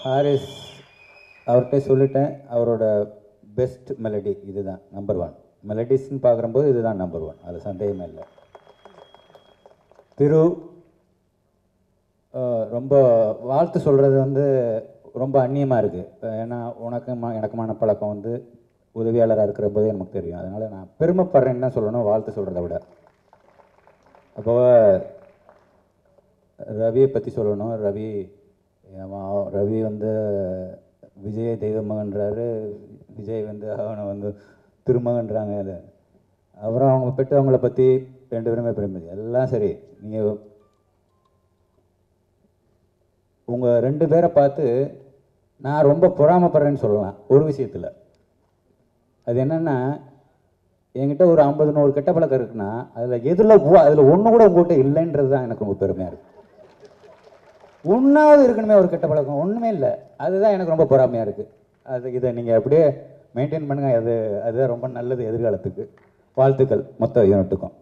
Harris அவர்கிட்ட சொல்லிட்டேன், அவரோட பெஸ்ட் மெலடி இதுதான் நம்பர் 1. மெலடிஸ்ன்னு பார்க்குறம்போது இதுதான் நம்பர் 1, அது சந்தேகமே இல்லை. திரு ரொம்ப வாழ்த்து சொல்கிறது வந்து ரொம்ப அந்நியமாக இருக்குது. ஏன்னா எனக்குமான பழக்கம் வந்து உதவியாளராக இருக்கிற போதே நமக்கு தெரியும். அதனால் நான் பெருமைப்படுறேன்னு தான் சொல்லணும் வாழ்த்து சொல்கிறத விட. அப்போ ரவியை பற்றி சொல்லணும். ரவி வந்து விஜயை தெய்வமகன்றாரு, விஜய் வந்து அவனை வந்து திருமகன்றாங்க. அது அப்புறம் அவங்க பெற்றவங்கள பற்றி 2 பேருமே பெருமை எல்லாம் சரி. நீங்கள் உங்கள் 2 பேரை பார்த்து நான் ரொம்ப பொறாமப்படுறேன்னு சொல்லலாம் ஒரு விஷயத்தில். அது என்னென்னா, என்கிட்ட ஒரு 50-100 கெட்ட பழக்கம் இருக்குன்னா அதில் ஒன்று கூட உங்கள்கிட்ட இல்லைன்றது தான் எனக்கு ரொம்ப பெருமையாக இருக்குது. ஒன்றாவது இருக்கணுமே ஒரு கெட்ட பழக்கம், ஒன்றுமே இல்லை. அதுதான் எனக்கு ரொம்ப பொறாமையாக இருக்குது. இதை நீங்கள் அப்படியே மெயின்டைன் பண்ணுங்கள். அதுதான் ரொம்ப நல்லது எதிர்காலத்துக்கு. வாழ்த்துக்கள் மொத்த யூனிட்டுக்கும்.